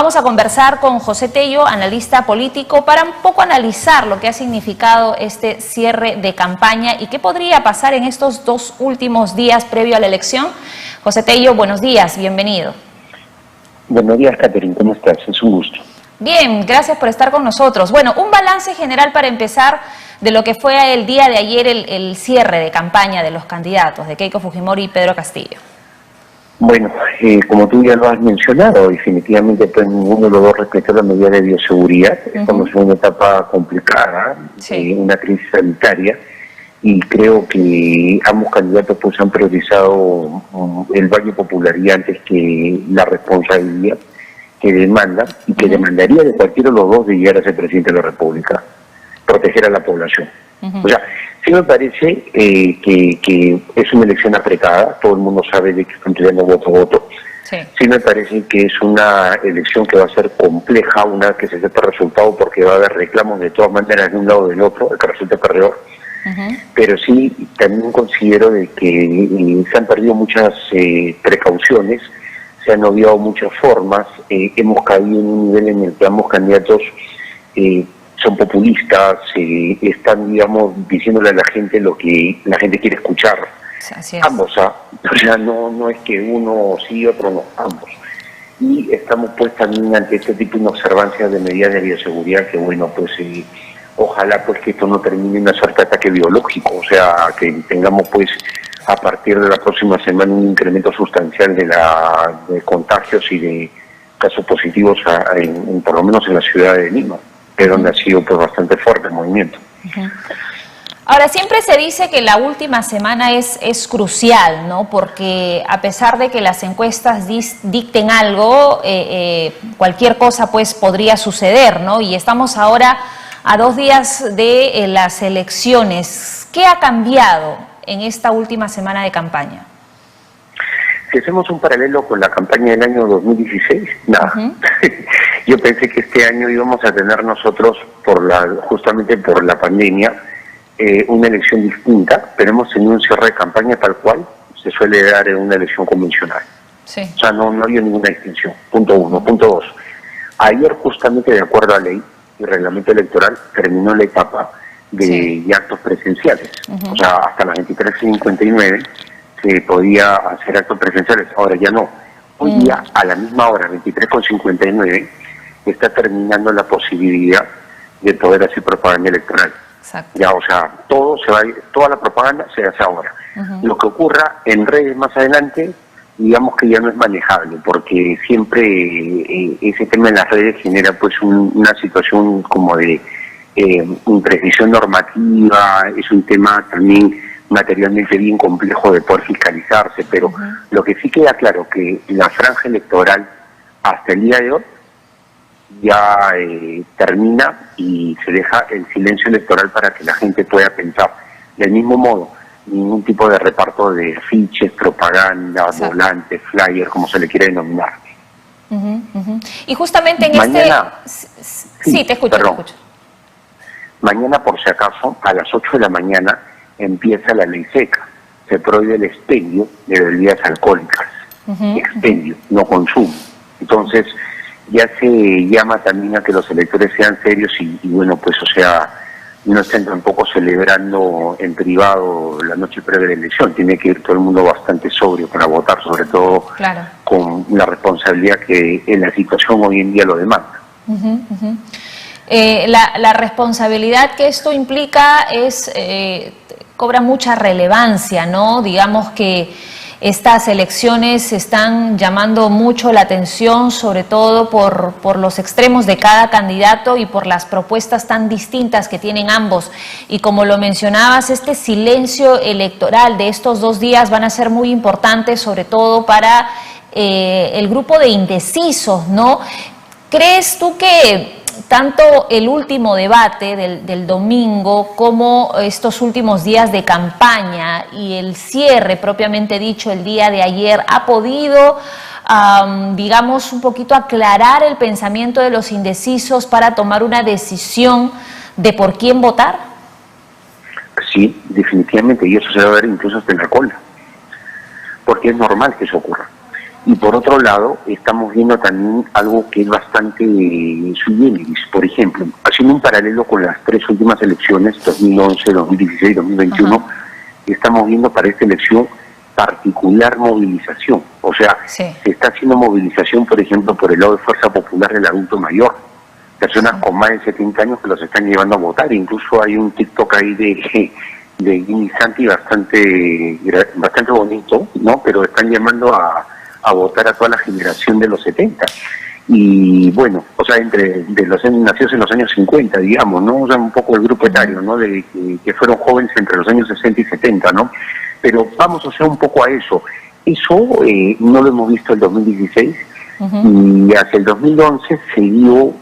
Vamos a conversar con José Tello, analista político, para un poco analizar lo que ha significado este cierre de campaña y qué podría pasar en estos 2 últimos días previo a la elección. José Tello, buenos días, bienvenido. Buenos días, Catherine, ¿cómo estás? Es un gusto. Bien, gracias por estar con nosotros. Bueno, un balance general para empezar de lo que fue el día de ayer el cierre de campaña de los candidatos, de Keiko Fujimori y Pedro Castillo. Bueno, como tú ya lo has mencionado, definitivamente pues, ninguno de los dos respetó las medidas de bioseguridad. Estamos en una etapa complicada, una crisis sanitaria, y creo que ambos candidatos pues han priorizado el baño de popularidad antes que la responsabilidad que demanda y que demandaría de cualquiera de los dos de llegar a ser presidente de la República, proteger a la población. O sea, sí me parece que es una elección apretada, todo el mundo sabe de que están peleando voto a voto. Sí me parece que es una elección que va a ser compleja una vez que se sepa el resultado, porque va a haber reclamos de todas maneras de un lado o del otro, el que resulte perdedor. Pero sí, también considero de que se han perdido muchas precauciones, se han obviado muchas formas, hemos caído en un nivel en el que ambos candidatos son populistas, están, digamos, diciéndole a la gente lo que la gente quiere escuchar. Así es. Ambos, o sea, no es que uno sí y otro no, ambos. Y estamos pues también ante este tipo de observancias de medidas de bioseguridad que, bueno, pues ojalá pues que esto no termine en una suerte de ataque biológico, o sea, que tengamos pues a partir de la próxima semana un incremento sustancial de contagios y de casos positivos por lo menos en la ciudad de Lima, que es donde ha sido pues bastante fuerte el movimiento. Ahora, siempre se dice que la última semana es crucial, ¿no? Porque a pesar de que las encuestas dicten algo, cualquier cosa pues podría suceder, ¿no? Y estamos ahora a 2 días de las elecciones. ¿Qué ha cambiado en esta última semana de campaña? Si hacemos un paralelo con la campaña del año 2016, nada. Yo pensé que este año íbamos a tener nosotros, justamente por la pandemia, una elección distinta, pero hemos tenido un cierre de campaña tal cual se suele dar en una elección convencional. O sea, no había ninguna distinción. Punto 1. Punto 2. Ayer, justamente de acuerdo a ley y reglamento electoral, terminó la etapa de actos presenciales. O sea, hasta las 23:59 se podía hacer actos presenciales, ahora ya no. Hoy día, a la misma hora, 23:59, está terminando la posibilidad de poder hacer propaganda electoral. Ya, o sea, toda la propaganda se hace ahora. Lo que ocurra en redes más adelante, digamos que ya no es manejable, porque siempre ese tema en las redes genera pues una situación como de imprecisión normativa, es un tema también materialmente bien complejo de poder fiscalizarse, pero lo que sí queda claro que la franja electoral hasta el día de hoy ya termina y se deja el silencio electoral para que la gente pueda pensar. Del mismo modo, ningún tipo de reparto de afiches, propaganda, volantes, flyers, como se le quiere denominar. Y justamente en mañana, Sí, te escucho, te escucho. Mañana, por si acaso, a las 8 de la mañana empieza la ley seca. Se prohíbe el expendio de bebidas alcohólicas. Expendio, no consumo. Entonces, ya se llama también a que los electores sean serios y bueno, pues, o sea, no estén tampoco celebrando en privado la noche previa de la elección. Tiene que ir todo el mundo bastante sobrio para votar, sobre todo con la responsabilidad que en la situación hoy en día lo demanda. La responsabilidad que esto implica cobra mucha relevancia, ¿no? Digamos que estas elecciones están llamando mucho la atención, sobre todo por los extremos de cada candidato y por las propuestas tan distintas que tienen ambos. Y como lo mencionabas, este silencio electoral de estos 2 días van a ser muy importantes, sobre todo para el grupo de indecisos, ¿no? ¿Crees tú que tanto el último debate del domingo como estos últimos días de campaña y el cierre propiamente dicho el día de ayer ha podido, digamos, un poquito aclarar el pensamiento de los indecisos para tomar una decisión de por quién votar? Sí, definitivamente, y eso se va a ver incluso hasta en la cola, porque es normal que eso ocurra. Y por otro lado, estamos viendo también algo que es bastante sui generis. Por ejemplo, haciendo un paralelo con las tres últimas elecciones, 2011, 2016, 2021, estamos viendo para esta elección particular movilización. O sea, se está haciendo movilización, por ejemplo, por el lado de Fuerza Popular del adulto mayor. Personas con más de 70 años que los están llevando a votar. Incluso hay un TikTok ahí de Jimmy Santi bastante bonito, ¿no? Pero están llamando a votar a toda la generación de los 70. Y bueno, o sea, de los nacidos en los años 50, digamos, ¿no? O sea, un poco el grupo etario, ¿no? Que fueron jóvenes entre los años 60 y 70, ¿no? Pero vamos a hacer un poco a eso. Eso no lo hemos visto en el 2016 y hacia el 2011 se dio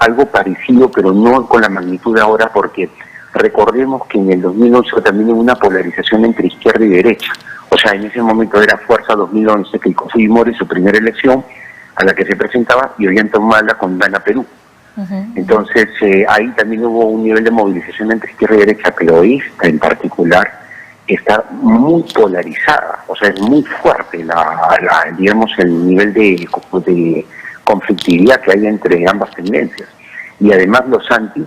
algo parecido, pero no con la magnitud de ahora, porque recordemos que en el 2011 también hubo una polarización entre izquierda y derecha. O sea, en ese momento era Fuerza 2011, Keiko Fujimori, su primera elección a la que se presentaba, y Ollanta Humala con Gana Perú. Entonces, ahí también hubo un nivel de movilización entre izquierda y derecha, pero esta en particular está muy polarizada, o sea, es muy fuerte digamos, el nivel de conflictividad que hay entre ambas tendencias. Y además los antis,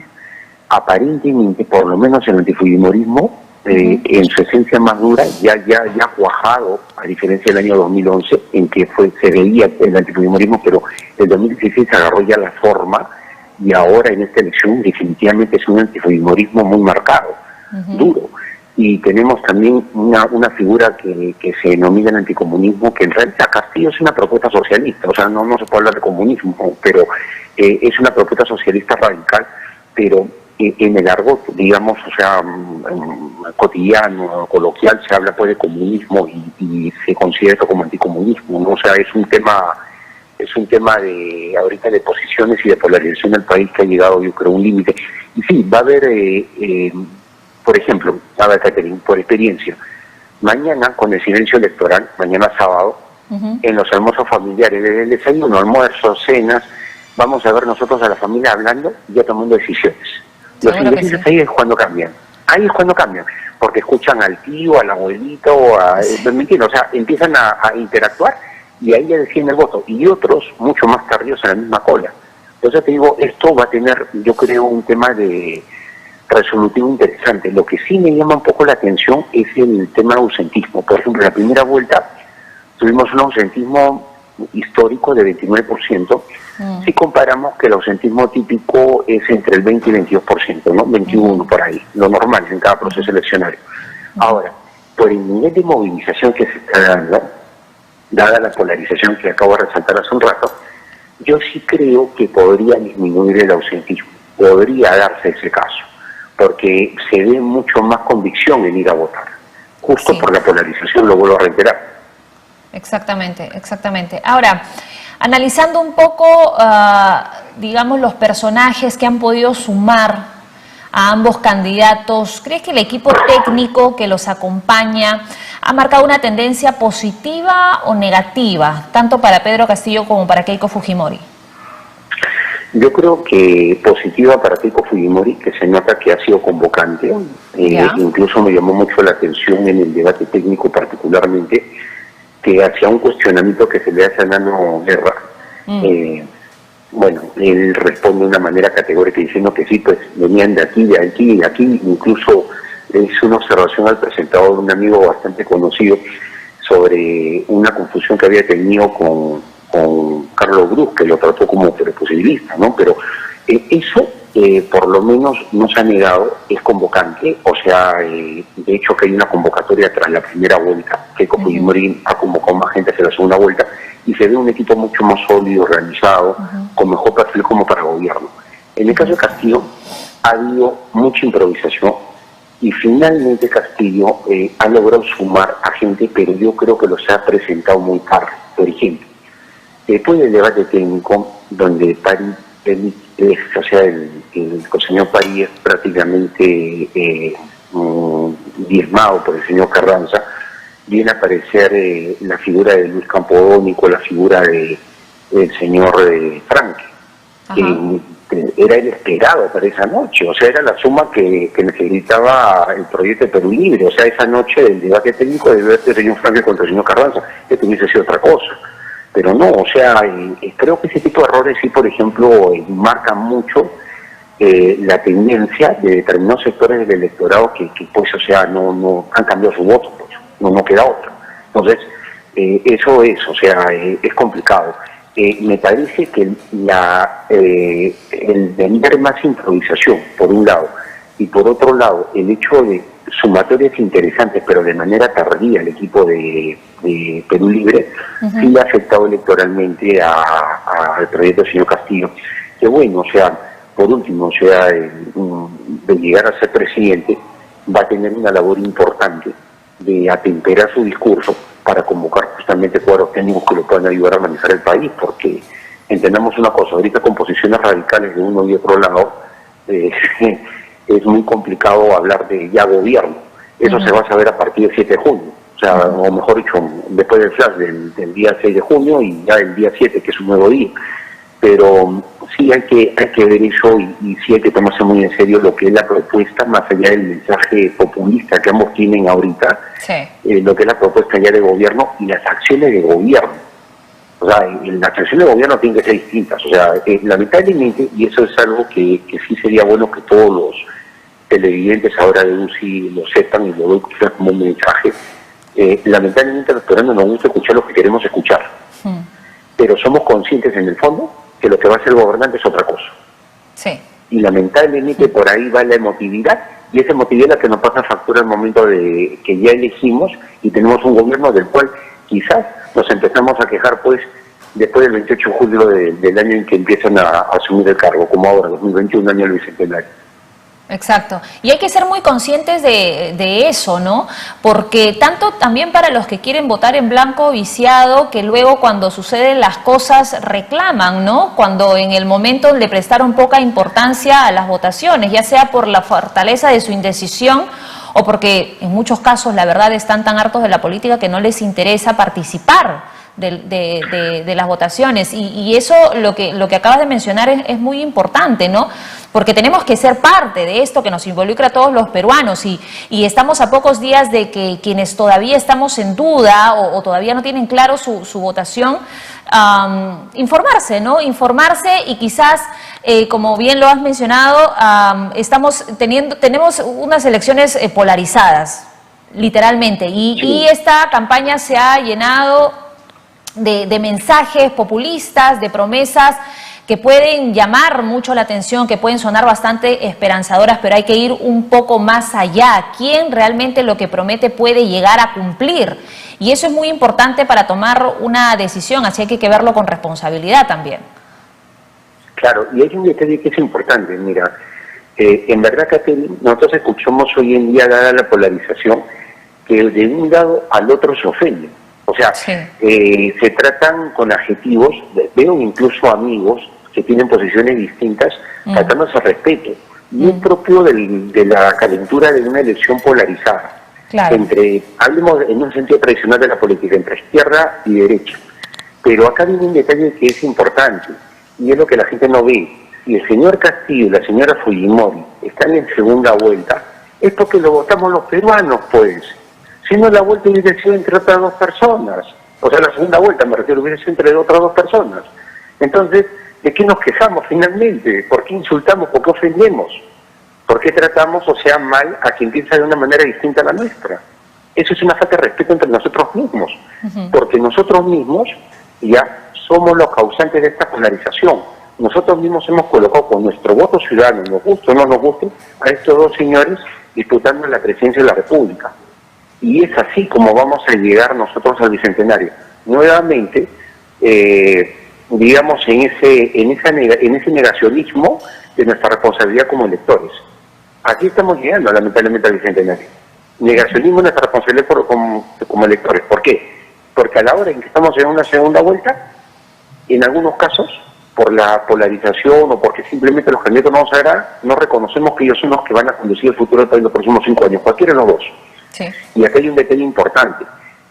aparentemente, por lo menos el antifujimorismo, en su esencia más dura, ya ha cuajado, a diferencia del año 2011, en que se veía el antifujimorismo, pero el 2016 agarró ya la forma, y ahora en esta elección definitivamente es un antifujimorismo muy marcado, duro. Y tenemos también una figura que se denomina el anticomunismo, que en realidad Castillo es una propuesta socialista, o sea, no se puede hablar de comunismo, pero es una propuesta socialista radical, pero en el argot, digamos, o sea, cotidiano, coloquial, se habla pues de comunismo y se considera esto como anticomunismo, ¿no? O sea, es un tema de ahorita de posiciones y de polarización del país que ha llegado, yo creo, a un límite. Y sí, va a haber, por ejemplo, a ver, Catherine, por experiencia, mañana con el silencio electoral, mañana sábado, en los almuerzos familiares, desde el desayuno, almuerzos, cenas, vamos a ver nosotros a la familia hablando y ya tomando decisiones. Los indecisos ahí es cuando cambian. Ahí es cuando cambian, porque escuchan al tío, al abuelito, ¿me entiendes? O sea, empiezan a interactuar y ahí ya deciden el voto. Y otros, mucho más tardíos, en la misma cola. Entonces te digo, esto va a tener, yo creo, un tema de resolutivo interesante. Lo que sí me llama un poco la atención es el tema del ausentismo. Por ejemplo, en la primera vuelta tuvimos un ausentismo histórico de 29%. Si comparamos que el ausentismo típico es entre el 20 y 22%, ¿no? 21 por ahí, lo normal en cada proceso eleccionario. Ahora, por el nivel de movilización que se está dando, dada la polarización que acabo de resaltar hace un rato, yo sí creo que podría disminuir el ausentismo, podría darse ese caso, porque se ve mucho más convicción en ir a votar, justo por la polarización, lo vuelvo a reiterar. Exactamente, exactamente. Ahora, analizando un poco, digamos, los personajes que han podido sumar a ambos candidatos, ¿crees que el equipo técnico que los acompaña ha marcado una tendencia positiva o negativa, tanto para Pedro Castillo como para Keiko Fujimori? Yo creo que positiva para Keiko Fujimori, que se nota que ha sido convocante. Incluso me llamó mucho la atención en el debate técnico particularmente, que hacía un cuestionamiento que se le hace a Nano Guerra. Bueno, él responde de una manera categórica diciendo que sí, pues venían de aquí, de aquí y de aquí. Incluso le hizo una observación al presentador, un amigo bastante conocido, sobre una confusión que había tenido con Carlos Cruz, que lo trató como posibilista, ¿no? Pero eso, por lo menos, no se ha negado, es convocante. O sea, de hecho que hay una convocatoria tras la primera vuelta, que Fujimori ha convocado más gente hacia la segunda vuelta, y se ve un equipo mucho más sólido, organizado, con mejor perfil como para gobierno. En el caso de Castillo, ha habido mucha improvisación, y finalmente Castillo ha logrado sumar a gente, pero yo creo que los ha presentado muy tarde. Por ejemplo, después del debate técnico, donde París, o sea, el señor París es prácticamente diezmado por el señor Carranza, viene a aparecer la figura de Luis Campodónico, la figura del señor Franque, que era el esperado para esa noche. O sea, era la suma que necesitaba el proyecto de Perú Libre. O sea, esa noche del debate técnico debe ser el señor Franque contra el señor Carranza, que tuviese sido otra cosa. pero no, o sea, creo que ese tipo de errores sí, por ejemplo, marcan mucho la tendencia de determinados sectores del electorado que pues, o sea, no han cambiado su voto, pues, no queda otro. Entonces, eso es, o sea, es complicado. Me parece que el vender más improvisación, por un lado, y por otro lado, el hecho de sumatorias interesantes, pero de manera tardía, el equipo de Perú Libre, sí le ha afectado electoralmente al proyecto del señor Castillo. Que bueno, o sea, por último, o sea, de llegar a ser presidente, va a tener una labor importante de atemperar su discurso para convocar justamente cuadros técnicos que lo puedan ayudar a manejar el país, porque entendamos una cosa, ahorita con posiciones radicales de uno y otro lado, es muy complicado hablar de ya gobierno. Eso se va a saber a partir del 7 de junio, o sea, o mejor dicho, después del flash del día 6 de junio y ya el día 7, que es un nuevo día. Pero sí hay que ver eso y sí hay que tomarse muy en serio lo que es la propuesta, más allá del mensaje populista que ambos tienen ahorita, lo que es la propuesta ya de gobierno y las acciones de gobierno. O sea, las acciones de gobierno tienen que ser distintas. O sea, lamentablemente, y eso es algo que sí sería bueno que todos los televidentes ahora de UCI lo sepan y lo doy como un mensaje, lamentablemente a los peruanos nos gusta escuchar lo que queremos escuchar. Pero somos conscientes en el fondo que lo que va a hacer el gobernante es otra cosa. Sí. Y lamentablemente por ahí va la emotividad, y esa emotividad es la que nos pasa factura al momento de que ya elegimos y tenemos un gobierno del cual quizás nos empezamos a quejar pues después del 28 de julio del año en que empiezan a asumir el cargo, como ahora, 2021, año del bicentenario. Exacto. Y hay que ser muy conscientes de eso, ¿no? Porque tanto también para los que quieren votar en blanco viciado, que luego cuando suceden las cosas reclaman, ¿no? Cuando en el momento le prestaron poca importancia a las votaciones, ya sea por la fortaleza de su indecisión o porque en muchos casos la verdad están tan hartos de la política que no les interesa participar de las votaciones. Y eso lo que acabas de mencionar es muy importante, ¿no? Porque tenemos que ser parte de esto que nos involucra a todos los peruanos y estamos a pocos días de que quienes todavía estamos en duda o todavía no tienen claro su votación, informarse, ¿no? Informarse y quizás, como bien lo has mencionado, tenemos unas elecciones polarizadas, literalmente, y esta campaña se ha llenado de mensajes populistas, de promesas que pueden llamar mucho la atención, que pueden sonar bastante esperanzadoras, pero hay que ir un poco más allá. ¿Quién realmente lo que promete puede llegar a cumplir? Y eso es muy importante para tomar una decisión, así que hay que verlo con responsabilidad también. Claro, y hay un detalle que es importante, mira, en verdad que nosotros escuchamos hoy en día, dada la polarización, que de un lado al otro se ofende. O sea, se tratan con adjetivos, veo incluso amigos que tienen posiciones distintas, tratándose al respeto. Y es propio de la calentura de una elección polarizada. Claro. Hablemos en un sentido tradicional de la política, entre izquierda y derecha. Pero acá viene un detalle que es importante, y es lo que la gente no ve. Si el señor Castillo y la señora Fujimori están en segunda vuelta, es porque lo votamos los peruanos, pues. Si no, la vuelta hubiese sido entre otras dos personas. O sea, la segunda vuelta, me refiero, hubiese sido entre otras dos personas. Entonces, ¿de qué nos quejamos finalmente? ¿Por qué insultamos? ¿Por qué ofendemos? ¿Por qué tratamos, o sea, mal a quien piensa de una manera distinta a la nuestra? Eso es una falta de respeto entre nosotros mismos. Porque nosotros mismos ya somos los causantes de esta polarización. Nosotros mismos hemos colocado con nuestro voto ciudadano, nos guste o no nos guste, a estos dos señores disputando la presidencia de la República. Y es así como vamos a llegar nosotros al Bicentenario. Nuevamente, digamos, en ese negacionismo de nuestra responsabilidad como electores. Aquí estamos llegando, lamentablemente, al Bicentenario. Negacionismo de nuestra responsabilidad como electores. ¿Por qué? Porque a la hora en que estamos en una segunda vuelta, en algunos casos, por la polarización o porque simplemente los candidatos no nos agradan, no reconocemos que ellos son los que van a conducir el futuro del país en los próximos 5 años, cualquiera de los dos. Sí. Y acá hay un detalle importante,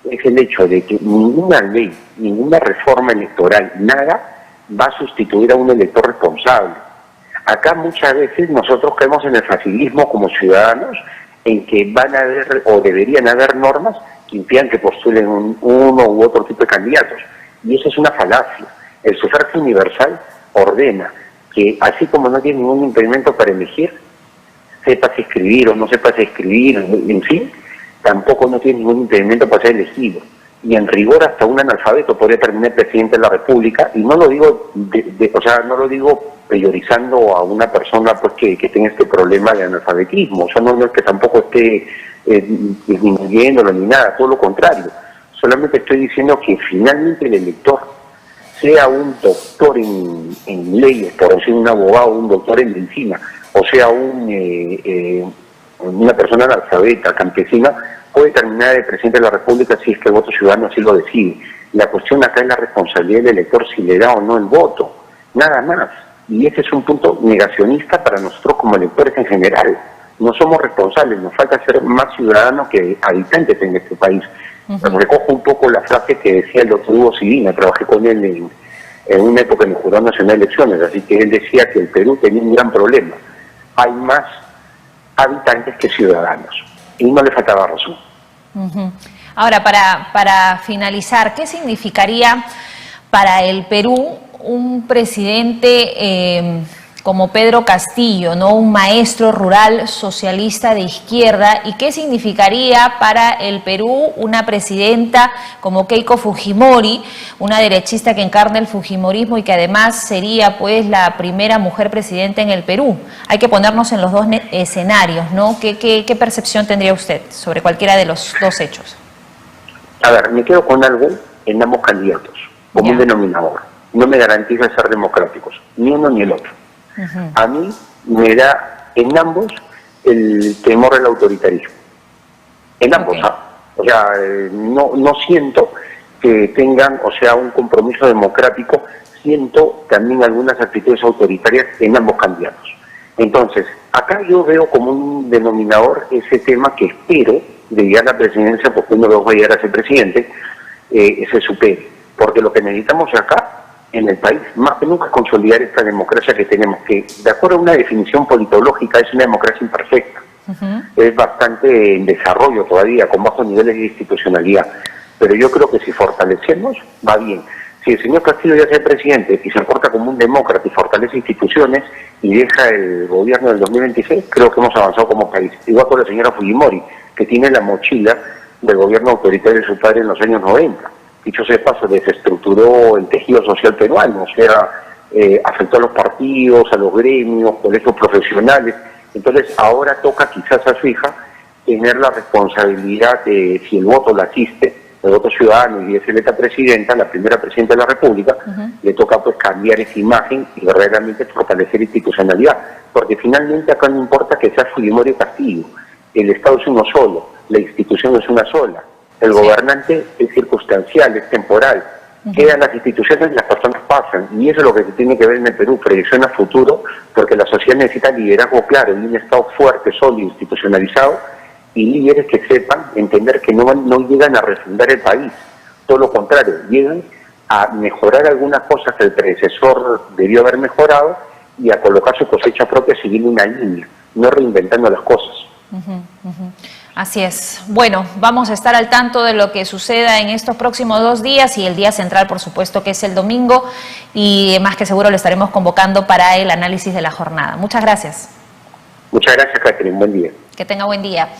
es el hecho de que ninguna ley, ninguna reforma electoral, nada va a sustituir a un elector responsable. Acá muchas veces nosotros caemos en el facilismo como ciudadanos, en que van a haber o deberían haber normas que impidan que postulen uno u otro tipo de candidatos. Y eso es una falacia. El sufragio universal ordena que, así como no tiene ningún impedimento para elegir, sepas escribir o no sepas escribir, en fin, tampoco no tiene ningún impedimento para ser elegido. Y en rigor hasta un analfabeto podría terminar presidente de la República, y no lo digo no lo digo priorizando a una persona pues que tenga este problema de analfabetismo. O sea, no es que tampoco esté disminuyéndolo ni nada, todo lo contrario. Solamente estoy diciendo que finalmente el elector, sea un doctor en leyes, por decir un abogado, un doctor en medicina, o sea una persona analfabeta, campesina, puede terminar de presidente de la República si es que el voto ciudadano así lo decide. La cuestión acá es la responsabilidad del elector si le da o no el voto, nada más. Y ese es un punto negacionista para nosotros como electores en general. No somos responsables, nos falta ser más ciudadanos que habitantes en este país. Recojo un poco la frase que decía el doctor Hugo Civina, trabajé con él en una época en el Jurado Nacional de Elecciones, así que él decía que el Perú tenía un gran problema. Hay más habitantes que ciudadanos, y no le faltaba razón. Ahora, para finalizar, ¿qué significaría para el Perú un presidente como Pedro Castillo, ¿no? Un maestro rural socialista de izquierda? ¿Y qué significaría para el Perú una presidenta como Keiko Fujimori, una derechista que encarna el fujimorismo y que además sería pues la primera mujer presidenta en el Perú? Hay que ponernos en los dos escenarios, ¿no? ¿Qué percepción tendría usted sobre cualquiera de los dos hechos? A ver, me quedo con algo en ambos candidatos, como un denominador. No me garantiza ser democráticos, ni uno ni el otro. A mí me da en ambos el temor al autoritarismo. En ambos, o sea, no siento que tengan, un compromiso democrático, siento también algunas actitudes autoritarias en ambos candidatos. Entonces, acá yo veo como un denominador ese tema que espero de llegar a la presidencia, porque uno lo va a llegar a ser presidente, se supere. Porque lo que necesitamos acá en el país, más que nunca, consolidar esta democracia que tenemos, que de acuerdo a una definición politológica es una democracia imperfecta, es bastante en desarrollo todavía, con bajos niveles de institucionalidad, pero yo creo que si fortalecemos, va bien. Si el señor Castillo ya sea presidente y se comporta como un demócrata y fortalece instituciones y deja el gobierno del 2026, creo que hemos avanzado como país. Igual con la señora Fujimori, que tiene la mochila del gobierno autoritario de su padre en los años 90. Dicho sea de paso, desestructuró el tejido social peruano, afectó a los partidos, a los gremios, colegios profesionales. Entonces ahora toca quizás a su hija tener la responsabilidad de, si el voto la asiste, el voto ciudadano, y es electa presidenta, la primera presidenta de la República, le toca pues cambiar esa imagen y verdaderamente fortalecer institucionalidad, porque finalmente acá no importa que sea Fujimori o Castillo, el Estado es uno solo, la institución es una sola. El gobernante es circunstancial, es temporal. Quedan las instituciones y las personas pasan. Y eso es lo que se tiene que ver en el Perú, proyección a futuro, porque la sociedad necesita liderazgo claro y un Estado fuerte, sólido, institucionalizado, y líderes que sepan entender que no llegan a refundar el país. Todo lo contrario, llegan a mejorar algunas cosas que el predecesor debió haber mejorado y a colocar su cosecha propia siguiendo una línea, no reinventando las cosas. Así es. Bueno, vamos a estar al tanto de lo que suceda en estos próximos 2 días y el día central, por supuesto, que es el domingo, y más que seguro lo estaremos convocando para el análisis de la jornada. Muchas gracias. Muchas gracias, Catherine. Buen día. Que tenga buen día.